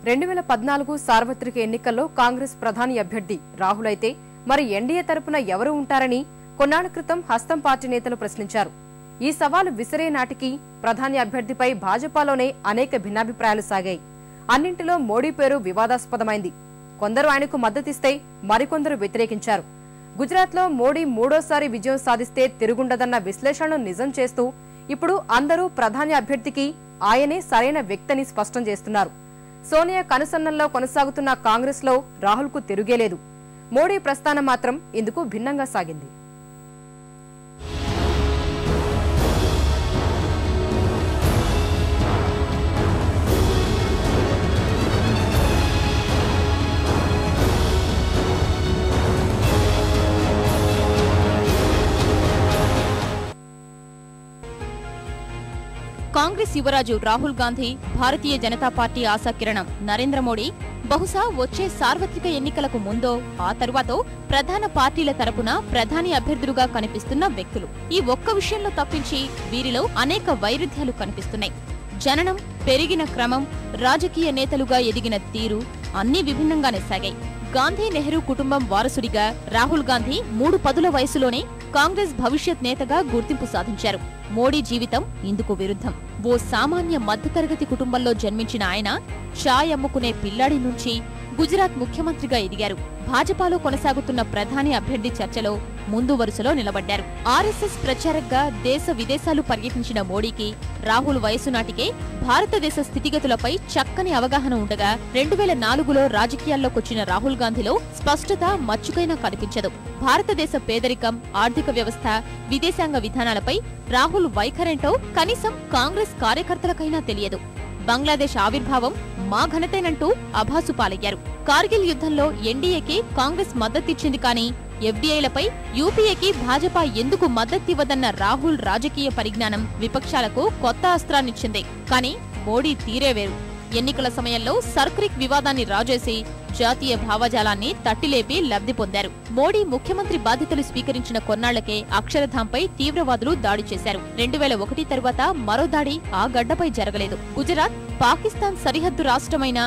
2014 సార్వత్రిక ఎన్నికల్లో కాంగ్రెస్ ప్రధాని అభ్యర్థి రాహుల్ అయితే మరి ఎన్డీఏ తరపున ఎవరు ఉంటారని కొన్నాళ్ల క్రితం హస్తం పార్టీ నేతలు ప్రశ్నించారు. ఈ సవాలు విసిరే నాటికి ప్రధాని అభ్యర్థిపై భాజపాలోనే అనేక భిన్నాభిప్రాయాలు సాగాయి. అన్నింటిలో మోడీ పేరు వివాదాస్పదమైంది. కొందరు ఆయనకు మద్దతిస్తే మరికొందరు వ్యతిరేకించారు. గుజరాత్లో మోడీ మూడోసారి విజయం సాధిస్తే తిరుగుండదన్న విశ్లేషణను నిజం చేస్తూ ఇప్పుడు అందరూ ప్రధాని అభ్యర్థికి ఆయనే సరైన వ్యక్తిని స్పష్టం చేస్తున్నారు. సోనియా కనుసన్నల్లో కొనసాగుతున్న కాంగ్రెస్ లో రాహుల్ కు తిరుగేలేదు. మోడీ ప్రస్థానం మాత్రం ఇందుకు భిన్నంగా సాగింది. కాంగ్రెస్ యువరాజు రాహుల్ గాంధీ, భారతీయ జనతా పార్టీ ఆశాకిరణం నరేంద్ర మోడీ బహుశా వచ్చే సార్వత్రిక ఎన్నికలకు ముందో ఆ తరువాతో ప్రధాన పార్టీల తరపున ప్రధాని అభ్యర్థులుగా కనిపిస్తున్న వ్యక్తులు. ఈ ఒక్క విషయంలో తప్పించి వీరిలో అనేక వైరుధ్యాలు కనిపిస్తున్నాయి. జననం, పెరిగిన క్రమం, రాజకీయ నేతలుగా ఎదిగిన తీరు అన్నీ విభిన్నంగానే సాగాయి. గాంధీ నెహ్రూ కుటుంబం వారసుడిగా రాహుల్ గాంధీ 3 పదుల వయసులోనే కాంగ్రెస్ భవిష్యత్ నేతగా గుర్తింపు సాధించారు. మోడీ జీవితం ఇందుకు విరుద్ధం. ఓ సామాన్య మధ్యతరగతి కుటుంబంలో జన్మించిన ఆయన చాయ్ అమ్ముకునే పిల్లాడి నుంచి గుజరాత్ ముఖ్యమంత్రిగా ఎదిగారు. భాజపాలో కొనసాగుతున్న ప్రధాని అభ్యర్థి చర్చలో ముందు వరుసలో నిలబడ్డారు. ఆర్ఎస్ఎస్ ప్రచారకగా దేశ విదేశాలు పర్యటించిన మోడీకి రాహుల్ వయసు నాటికే భారతదేశ స్థితిగతులపై చక్కని అవగాహన ఉండగా 2004లో రాజకీయాల్లోకొచ్చిన రాహుల్ గాంధీలో స్పష్టత మచ్చుకైనా కనిపించదు. భారతదేశ పేదరికం, ఆర్థిక వ్యవస్థ, విదేశాంగ విధానాలపై రాహుల్ వైఖరేంటో కనీసం కాంగ్రెస్ కార్యకర్తలకైనా తెలియదు. బంగ్లాదేశ్ ఆవిర్భావం మా ఘనతేనంటూ అభాసు పాలయ్యారు. కార్గిల్ యుద్ధంలో ఎన్డీఏకి కాంగ్రెస్ మద్దతిచ్చింది కానీ ఎఫ్డీఐలపై యూపీఏకి భాజపా ఎందుకు మద్దతివ్వదన్న రాహుల్ రాజకీయ పరిజ్ఞానం విపక్షాలకు కొత్త అస్త్రాన్నిచ్చింది. కానీ మోడీ తీరే వేరు. ఎన్నికల సమయంలో సర్క్రిక్ వివాదాన్ని రాజేసి జాతీయ భావజాలాన్ని తట్టిలేపి లబ్ధి పొందారు. మోడీ ముఖ్యమంత్రి బాధ్యతలు స్వీకరించిన కొన్నాళ్లకే అక్షరధాంపై తీవ్రవాదులు దాడి చేశారు. 2001 తరువాత మరో దాడి ఆ గడ్డపై జరగలేదు. గుజరాత్, పాకిస్తాన్ సరిహద్దు రాష్ట్రమైన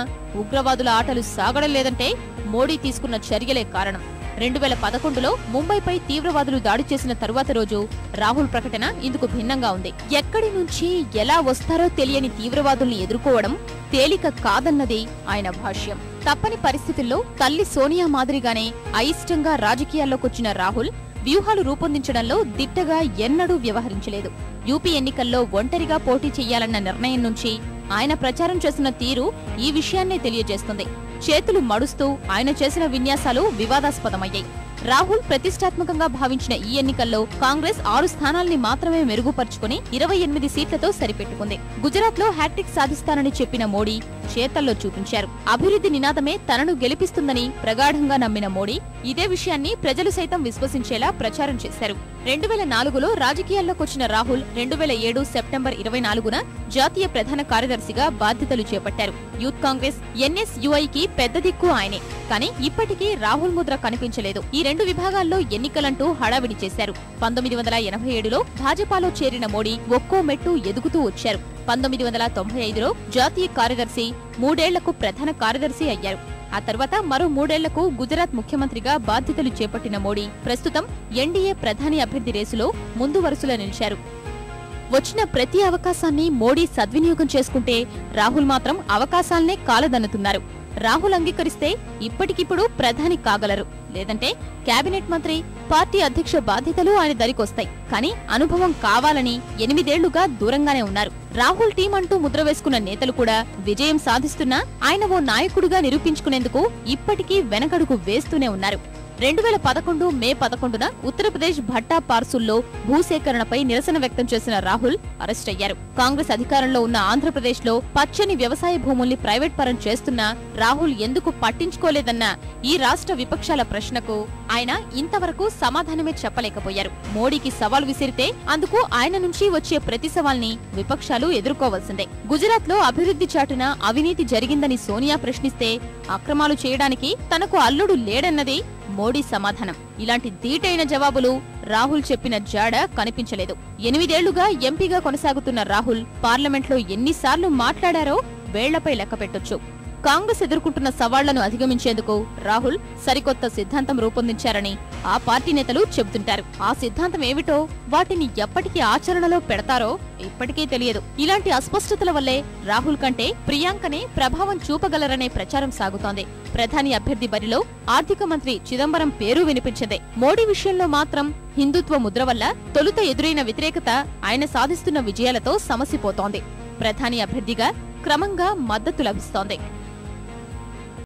ఉగ్రవాదుల ఆటలు సాగడం లేదంటే మోడీ తీసుకున్న చర్యలే కారణం. 2011లో ముంబైపై తీవ్రవాదులు దాడి చేసిన తరువాత రోజు రాహుల్ ప్రకటన ఇందుకు భిన్నంగా ఉంది. ఎక్కడి నుంచి ఎలా వస్తారో తెలియని తీవ్రవాదుల్ని ఎదుర్కోవడం తేలిక కాదన్నది ఆయన భాష్యం. తప్పని పరిస్థితుల్లో తల్లి సోనియా మాదిరిగానే అయిష్టంగా రాజకీయాల్లోకొచ్చిన రాహుల్ వ్యూహాలు రూపొందించడంలో దిట్టగా ఎన్నడూ వ్యవహరించలేదు. యూపీ ఎన్నికల్లో ఒంటరిగా పోటీ చెయ్యాలన్న నిర్ణయం నుంచి ఆయన ప్రచారం చేసిన తీరు ఈ విషయాన్నే తెలియజేస్తుంది. చేతులు మడుస్తూ ఆయన చేసిన విన్యాసాలు వివాదాస్పదమయ్యాయి. రాహుల్ ప్రతిష్టాత్మకంగా భావించిన ఈ ఎన్నికల్లో కాంగ్రెస్ 6 స్థానాల్ని మాత్రమే మెరుగుపరుచుకుని 28 సీట్లతో సరిపెట్టుకుంది. గుజరాత్ లో హ్యాట్రిక్ సాధిస్తానని చెప్పిన మోడీ చేతల్లో చూపించారు. అభివృద్ధి నినాదమే తనను గెలిపిస్తుందని ప్రగాఢంగా నమ్మిన మోడీ ఇదే విషయాన్ని ప్రజలు సైతం విశ్వసించేలా ప్రచారం చేశారు. 2004లో రాజకీయాల్లోకొచ్చిన రాహుల్ 2007 సెప్టెంబర్ 24న జాతీయ ప్రధాన కార్యదర్శిగా బాధ్యతలు చేపట్టారు. యూత్ కాంగ్రెస్ ఎన్ఎస్యుఐకి పెద్ద దిక్కు ఆయనే. కానీ ఇప్పటికీ రాహుల్ ముద్ర కనిపించలేదు. ఈ 2 విభాగాల్లో ఎన్నికలంటూ హడావిడి చేశారు. 1987లో భాజపాలో చేరిన మోడీ ఒక్కో మెట్టు ఎదుగుతూ వచ్చారు. 1995లో జాతీయ కార్యదర్శి, 3 ఏళ్లకు ప్రధాన కార్యదర్శి అయ్యారు. ఆ తర్వాత మరో 3 ఏళ్లకు గుజరాత్ ముఖ్యమంత్రిగా బాధ్యతలు చేపట్టిన మోడీ ప్రస్తుతం ఎన్డీఏ ప్రధాని అభ్యర్థి రేసులో ముందు వరుసలో నిలిచారు. వచ్చిన ప్రతి అవకాశాన్ని మోడీ సద్వినియోగం చేసుకుంటే రాహుల్ మాత్రం అవకాశాలనే కాలదన్నుతున్నారు. రాహుల్ అంగీకరిస్తే ఇప్పటికిప్పుడు ప్రధాని కాగలరు. లేదంటే కేబినెట్ మంత్రి, పార్టీ అధ్యక్ష బాధ్యతలు ఆయన దరికొస్తాయి. కానీ అనుభవం కావాలని 8 ఏళ్లుగా దూరంగానే ఉన్నారు. రాహుల్ టీం అంటూ ముద్ర వేసుకున్న నేతలు కూడా విజయం సాధిస్తున్నా ఆయన ఓ నాయకుడిగా నిరూపించుకునేందుకు ఇప్పటికీ వెనకడుగు వేస్తూనే ఉన్నారు. 2011 మే 11న ఉత్తరప్రదేశ్ భట్టా పార్సుల్లో భూసేకరణపై నిరసన వ్యక్తం చేసిన రాహుల్ అరెస్ట్ అయ్యారు. కాంగ్రెస్ అధికారంలో ఉన్న ఆంధ్రప్రదేశ్ లో పచ్చని వ్యవసాయ భూముల్ని ప్రైవేట్ పరం చేస్తున్నా రాహుల్ ఎందుకు పట్టించుకోలేదన్న ఈ రాష్ట్ర విపక్షాల ప్రశ్నకు ఆయన ఇంతవరకు సమాధానమే చెప్పలేకపోయారు. మోడీకి సవాల్ విసిరితే అందుకు ఆయన నుంచి వచ్చే ప్రతి సవాల్ని విపక్షాలు ఎదుర్కోవాల్సిందే. గుజరాత్ లో అభివృద్ధి చాటున అవినీతి జరిగిందని సోనియా ప్రశ్నిస్తే అక్రమాలు చేయడానికి తనకు అల్లుడు లేడన్నది మోడీ సమాధానం. ఇలాంటి ధీటైన జవాబులు రాహుల్ చెప్పిన జాడ కనిపించలేదు. 8 ఏళ్లుగా ఎంపీగా కొనసాగుతున్న రాహుల్ పార్లమెంట్లో ఎన్నిసార్లు మాట్లాడారో వేళ్లపై లెక్కపెట్టొచ్చు. కాంగ్రెస్ ఎదుర్కొంటున్న సవాళ్లను అధిగమించేందుకు రాహుల్ సరికొత్త సిద్ధాంతం రూపొందించారని ఆ పార్టీ నేతలు చెబుతుంటారు. ఆ సిద్ధాంతం ఏమిటో, వాటిని ఎప్పటికీ ఆచరణలో పెడతారో ఇప్పటికీ తెలియదు. ఇలాంటి అస్పష్టతల వల్లే రాహుల్ కంటే ప్రియాంకనే ప్రభావం చూపగలరనే ప్రచారం సాగుతోంది. ప్రధాని అభ్యర్థి బరిలో ఆర్థిక మంత్రి చిదంబరం పేరు వినిపించింది. మోడీ విషయంలో మాత్రం హిందుత్వ ముద్ర వల్ల తొలుత ఎదురైన వ్యతిరేకత ఆయన సాధిస్తున్న విజయాలతో సమసిపోతోంది. ప్రధాని అభ్యర్థిగా క్రమంగా మద్దతు లభిస్తోంది.